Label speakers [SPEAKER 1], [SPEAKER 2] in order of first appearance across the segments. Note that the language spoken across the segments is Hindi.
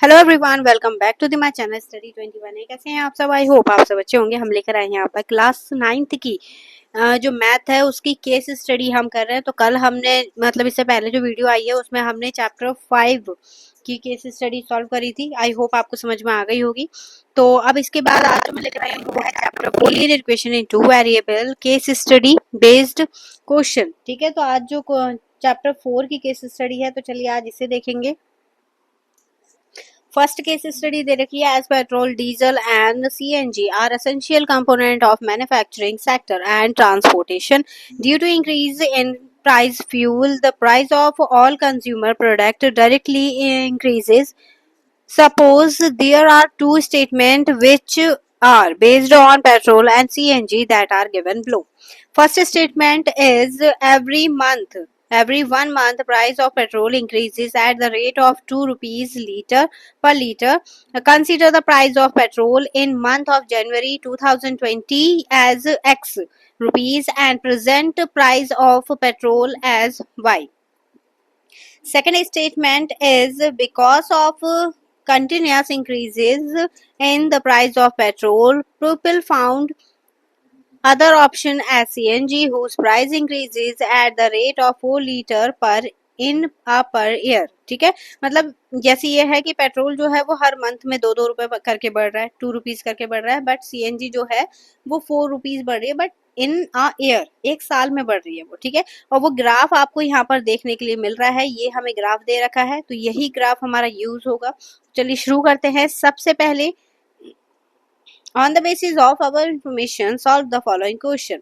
[SPEAKER 1] Hello everyone, welcome back to the my channel study 21। कैसे हैं आप सब? आई होप आप सब अच्छे होंगे। हम लेकर आए हैं यहाँ पर क्लास 9th की जो मैथ है उसकी केस स्टडी हम कर रहे हैं। तो कल हमने मतलब इससे पहले जो वीडियो आई है उसमें हमने चैप्टर 5 की केस स्टडी सॉल्व करी थी। आई होप आपको समझ में आ गई होगी। तो अब इसके बाद आज जो मैं लेकर आई हूँ वो है chapter 4 linear equation in two variable case study based question. ठीक है, तो आज जो चैप्टर 4 की केस स्टडी है तो चलिए आज इसे देखेंगे। फर्स्ट केस स्टडी दे रखी है। As petrol, diesel and CNG are essential component of manufacturing sector and transportation due to increase in price fuel the price of all consumer product directly increases. Suppose there are two statements which are based on petrol and CNG that are given below. First statement is every 1 month price of petrol increases at the rate of 2 rupees liter per liter. Consider the price of petrol in month of January 2020 as X rupees and present price of petrol as Y. Second statement is because of continuous increases in the price of petrol, people found other option as CNG whose price increases at the rate of 4 liter per year. ठीक है, मतलब जैसे ये है कि पेट्रोल जो है वो हर मंथ में 2-2 रुपए करके बढ़ रहा है, 2 रुपीज करके बढ़ रहा है, बट सीएनजी जो है वो 4 रुपीज बढ़ रही है, बट इन अ ईयर, एक साल में बढ़ रही है वो। ठीक है, और वो ग्राफ आपको यहाँ पर देखने के लिए मिल रहा है। ये हमें ग्राफ दे रखा है तो यही ग्राफ हमारा यूज होगा। चलिए शुरू करते हैं। सबसे पहले On the basis of our information, solve the following question.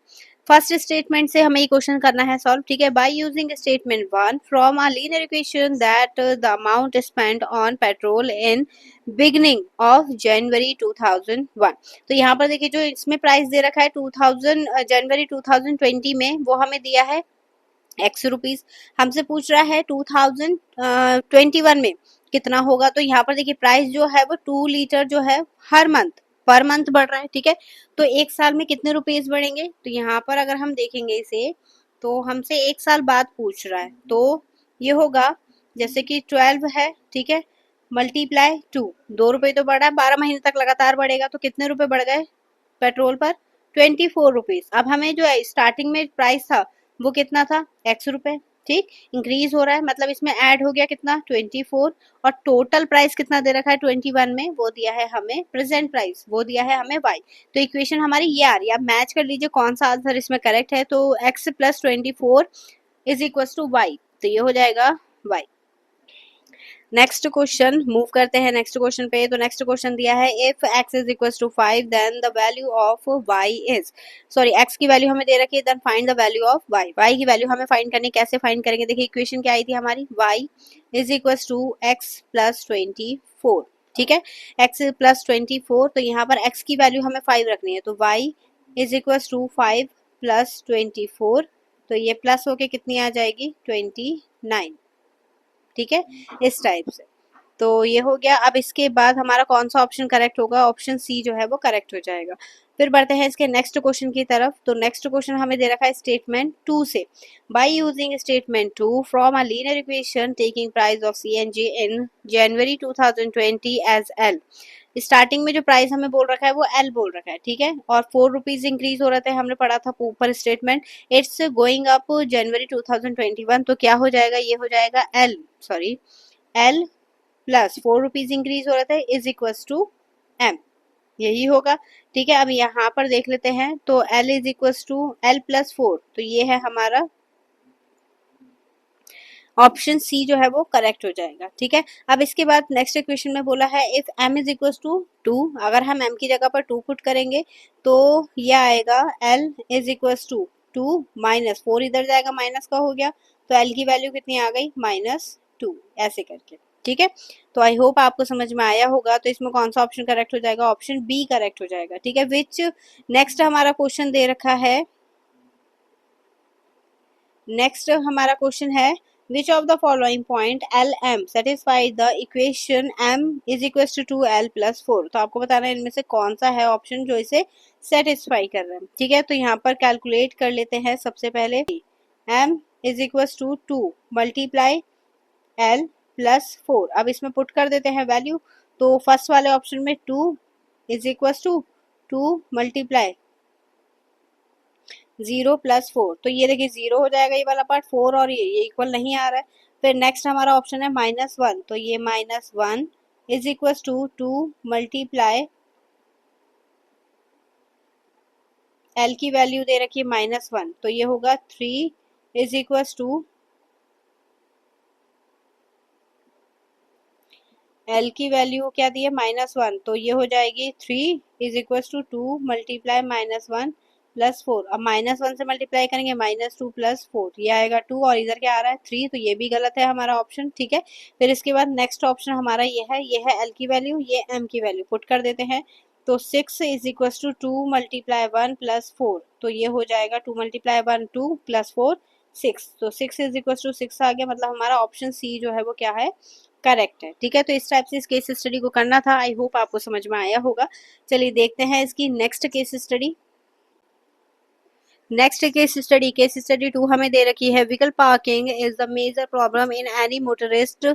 [SPEAKER 1] First statement से हमें ये क्वेश्चन करना है सॉल्व। ठीक है, bye using statement 1 from a linear equation that the amount spent on petrol in beginning of January 2001। तो यहाँ पर देखिए जो इसमें प्राइस दे रखा है 2000 जनवरी 2020 में, वो हमें दिया है एक्स रुपीज। हमसे पूछ रहा है 2021 में कितना होगा। तो यहाँ पर देखिए प्राइस जो है वो 2 लीटर जो है हर मंथ पर मंथ बढ़ रहा है। ठीक है, तो एक साल में कितने रुपीज बढ़ेंगे? तो यहाँ पर अगर हम देखेंगे इसे तो हमसे एक साल बाद पूछ रहा है, तो ये होगा जैसे कि 12 है। ठीक है, मल्टीप्लाई 2, 2 रुपए तो बढ़ा, 12 महीने तक लगातार बढ़ेगा तो कितने रुपए बढ़ गए पेट्रोल पर? 24 रुपीज। अब हमें जो है स्टार्टिंग में प्राइस था वो कितना था? एक्स रुपए। ठीक, इंक्रीज हो रहा है मतलब इसमें ऐड हो गया कितना? 24। और टोटल प्राइस कितना दे रखा है 21 में? वो दिया है हमें प्रेजेंट प्राइस, वो दिया है हमें वाई। तो इक्वेशन हमारी ये आ रही है। आप मैच कर लीजिए कौन सा आंसर इसमें करेक्ट है। तो x plus 24 is equal to y, तो ये हो जाएगा वाई। नेक्स्ट क्वेश्चन मूव करते हैं नेक्स्ट क्वेश्चन पे। तो नेक्स्ट क्वेश्चन दिया है if x is equal to 5 then the value of y is, sorry x की वैल्यू हमें दे रखी है, then find the value of y। y की वैल्यू हमें फाइंड करनी, कैसे फाइंड करेंगे? देखिए इक्वेशन क्या आई थी हमारी, y is equal to x plus 24। ठीक है, x प्लस 24, तो यहाँ पर x की वैल्यू हमें 5 रखनी है, तो y is equal to 5 plus 24, तो ये प्लस होके कितनी आ जाएगी? 29। ठीक है, इस टाइप से। तो ये हो गया। अब इसके बाद हमारा कौन सा ऑप्शन करेक्ट होगा? ऑप्शन सी जो है वो करेक्ट हो जाएगा। फिर बढ़ते हैं इसके नेक्स्ट क्वेश्चन की तरफ। तो नेक्स्ट क्वेश्चन हमें दे रखा है स्टेटमेंट 2 से। By using statement 2 from a linear equation taking price of CNG in January 2020 as L. Starting में जो प्राइस हमें बोल रखा है वो एल बोल रखा है। ठीक है, और 4 रुपीज इंक्रीज हो रहे थे, हमने पढ़ा था ऊपर स्टेटमेंट। इट्स गोइंग अप जनवरी 2021, तो क्या हो जाएगा? ये हो जाएगा L, sorry L plus 4 rupees increase हो रहा था इज इक्वल टू एम, यही होगा। ठीक है, अब यहाँ पर देख लेते हैं। तो L is equal to L plus 4, तो ये है हमारा ऑप्शन सी जो है वो करेक्ट हो जाएगा। ठीक है, अब इसके बाद नेक्स्ट इक्वेशन में बोला है if m is equal to 2, अगर हम m की जगह पर 2 पुट करेंगे तो ये आएगा l is equal to 2 minus 4, इधर जाएगा माइनस का हो गया, तो l की वैल्यू कितनी आ गई? -2, ऐसे करके। ठीक है, तो आई होप आपको समझ में आया होगा। तो इसमें कौन सा ऑप्शन करेक्ट हो जाएगा? ऑप्शन बी करेक्ट हो जाएगा। ठीक है, विच नेक्स्ट हमारा क्वेश्चन दे रखा है, नेक्स्ट हमारा क्वेश्चन है which of the following point LM satisfy the equation m is equals to 2l plus 4। तो आपको बताना है इनमें से कौन सा है ऑप्शन जो इसे सेटिस्फाई कर रहा है। ठीक है, तो यहाँ पर कैलकुलेट कर लेते हैं। सबसे पहले m is equals to 2 multiply l +4। अब इसमें पुट कर देते हैं वैल्यू। तो फर्स्ट वाले ऑप्शन में 2 इज इक्वल टू 2 मल्टीप्लाई 0 + 4, तो ये देखिए 0 हो जाएगा ये वाला पार्ट, 4 और ये इक्वल नहीं आ रहा है। फिर नेक्स्ट हमारा ऑप्शन है -1, तो ये -1 is equal to 2 multiply L की वैल्यू दे रखी है -1, तो ये होगा 3 इज इक्वल टू एल की वैल्यू क्या दी है -1, तो ये हो जाएगी 3 इज इक्वल टू 2 मल्टीप्लाई -1 +4। अब -1 से मल्टीप्लाई करेंगे -2 +4, ये आएगा 2 और इधर क्या आ रहा है 3, तो ये भी गलत है हमारा ऑप्शन, ठीक है। फिर इसके बाद नेक्स्ट ऑप्शन हमारा ये है एल की वैल्यू, ये एम की वैल्यू पुट कर देते हैं। तो 6 इज इक्वल टू 2 मल्टीप्लाई 1 +4, तो ये हो जाएगा 2 मल्टीप्लाई 1 2 +4 6, तो 6 इज इक्वल टू 6 आ गया। मतलब हमारा ऑप्शन सी जो है वो क्या है, करेक्ट है, ठीक है। तो इस टाइप से इस केस स्टडी को करना था। आई होप आपको समझ में आया होगा। चलिए देखते हैं इसकी next case study. Next case study 2 हमें दे रखी है। Vehicle parking is the major problem in any motorist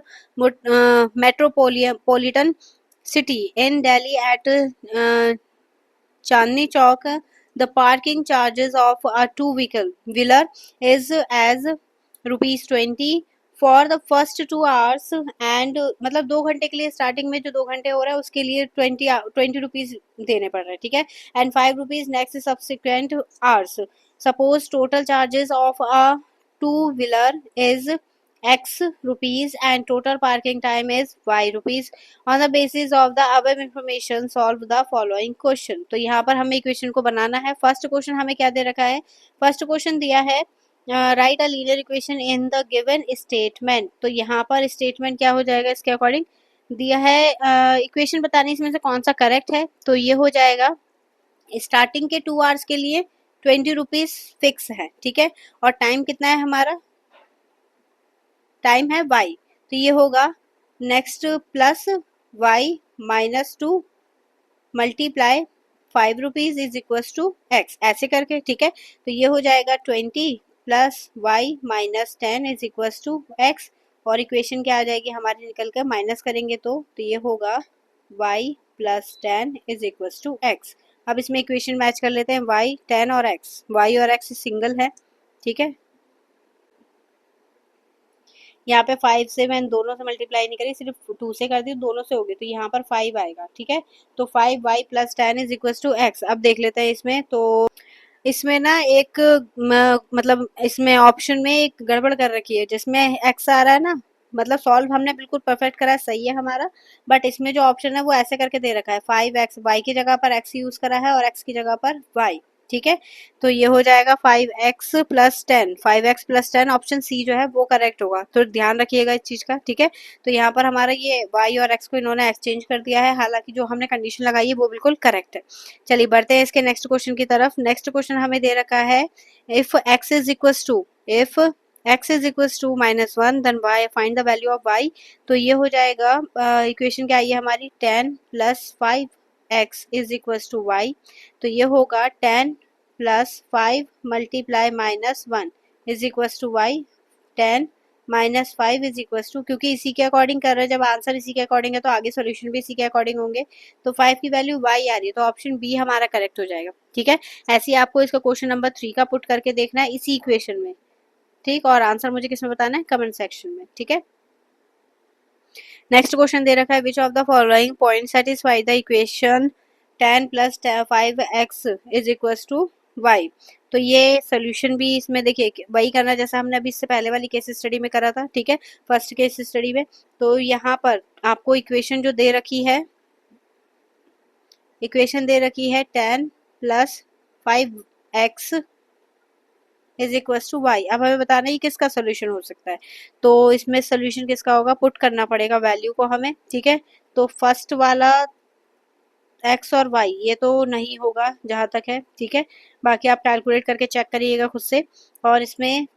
[SPEAKER 1] metropolitan city in Delhi at Chandni Chowk. The parking charges of a two-wheeler is as ₹20 for the first 2 hours and मतलब 2 घंटे के लिए स्टार्टिंग में जो 2 घंटे हो रहा है उसके लिए 20 रुपीज देने पड़ रहे हैं, ठीक है। And ₹5 next subsequent hours. Suppose total charges of a two-wheeler is X rupees and total parking time is Y rupees. On the basis of the above information solve the following question. तो यहाँ पर हमें इक्वेशन को बनाना है। फर्स्ट क्वेश्चन हमें क्या दे रखा है, फर्स्ट क्वेश्चन दिया है right a linear equation in the given statement. तो यहाँ पर स्टेटमेंट क्या हो जाएगा, इसके अकॉर्डिंग दिया है इक्वेशन बतानी इसमें से कौन सा करेक्ट है। तो ये हो जाएगा स्टार्टिंग के 2 आवर्स के लिए 20 रुपीज फिक्स है, ठीक है। और टाइम कितना है हमारा, टाइम है y, तो ये होगा next plus y -2 multiply 5 rupees is equal to x, ऐसे करके, ठीक है। तो ये हो जाएगा 20 + y -10 is equal to x, और इक्वेशन क्या आ जाएगी हमारी, निकल कर माइनस करेंगे तो ये होगा y + 10 is equal to x। अब इसमें इक्वेशन मैच कर लेते हैं, y 10 और x सिंगल है, ठीक है। यहाँ पे 5 से मैं दोनों से मल्टीप्लाई नहीं करी, सिर्फ 2 से कर दी, दोनों से होगी, तो यहाँ पर 5 आएगा, ठीक है। तो 5y + 10 is equal to x। अब देख लेते हैं इसमें, तो इसमें ना एक मतलब इसमें ऑप्शन में एक गड़बड़ कर रखी है, जिसमें x आ रहा है ना, मतलब सॉल्व हमने बिल्कुल परफेक्ट करा है, सही है हमारा, बट इसमें जो ऑप्शन है वो ऐसे करके दे रखा है 5x, y की जगह पर x यूज करा है और x की जगह पर y, ठीक है। तो ये हो जाएगा 5x + 10, 5x + 10 ऑप्शन सी जो है वो करेक्ट होगा, तो ध्यान रखिएगा इस चीज का, ठीक है। तो यहाँ पर हमारा ये y और x को इन्होंने एक्सचेंज कर दिया है, हालांकि जो हमने कंडीशन लगाई है वो बिल्कुल करेक्ट है। चलिए बढ़ते हैं इसके नेक्स्ट क्वेश्चन की तरफ। नेक्स्ट क्वेश्चन हमें दे रखा है if x is equal to -1 then y find the value of y। तो ये हो जाएगा इक्वेशन क्या आई है हमारी, 10 + 5x is equal to y। तो ये होगा 10 + 5 multiply -1 is equal to y। 10 - 5 is equal to, क्योंकि इसी के अकॉर्डिंग कर रहे हैं, जब आंसर इसी के अकॉर्डिंग है तो आगे सॉल्यूशन भी इसी के अकॉर्डिंग होंगे। तो 5 की वैल्यू y आ रही है, तो ऑप्शन बी हमारा करेक्ट हो जाएगा, ठीक है। ऐसे ही आपको इसका क्वेश्चन नंबर 3 का पुट करके देखना है इसी इक्वेशन में, ठीक। और आंसर मुझे किसमें बताना है, कमेंट सेक्शन में, ठीक है। नेक्स्ट क्वेश्चन दे रखा है which of the following point satisfy the equation 10 + 5x is equal to y। तो ये सोल्यूशन भी इसमें देखिए वही करना जैसा हमने अभी इससे पहले वाली केस स्टडी में करा था, ठीक है, फर्स्ट केस स्टडी में। तो यहाँ पर आपको इक्वेशन जो दे रखी है, इक्वेशन दे रखी है 10 + 5x is equal to Y. अब हमें बताना है किसका सोल्यूशन हो सकता है, तो इसमें सोल्यूशन किसका होगा, पुट करना पड़ेगा वैल्यू को हमें, ठीक है। तो फर्स्ट वाला x और y ये तो नहीं होगा जहाँ तक है, ठीक है। बाकी आप कैलकुलेट करके चेक करिएगा खुद से, और इसमें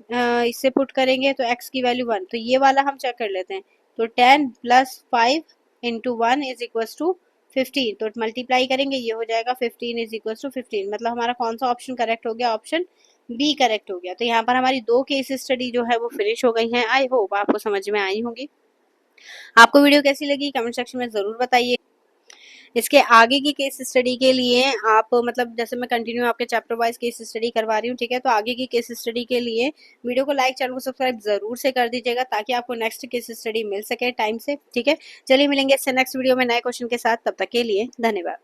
[SPEAKER 1] इससे पुट करेंगे तो x की वैल्यू 1, तो ये वाला हम चेक कर लेते हैं। तो 10 + 5 × 1 इज इक्वल टू 15, तो मल्टीप्लाई करेंगे ये हो जाएगा 15 इज इक्वल टू 15। मतलब हमारा कौन सा ऑप्शन करेक्ट हो गया, ऑप्शन बी करेक्ट हो गया। तो यहाँ पर हमारी 2 केस स्टडी जो है वो फिनिश हो गई हैं। आई होप आपको समझ में आई होंगी। आपको वीडियो कैसी लगी कमेंट सेक्शन में ज़रूर बताइए। इसके आगे की केस स्टडी के लिए आप मतलब जैसे मैं कंटिन्यू आपके चैप्टर वाइज केस स्टडी करवा रही हूँ, ठीक है? तो आगे की केस स्टडी के लिए वीडियो को लाइक, चैनल को सब्सक्राइब ज़रूर से कर दीजिएगा ताकि आपको नेक्स्ट केस स्टडी मिल सके टाइम से, ठीक है? चलिए मिलेंगे इससे नेक्स्ट वीडियो में नए क्वेश्चन के साथ, तब तक के लिए धन्यवाद।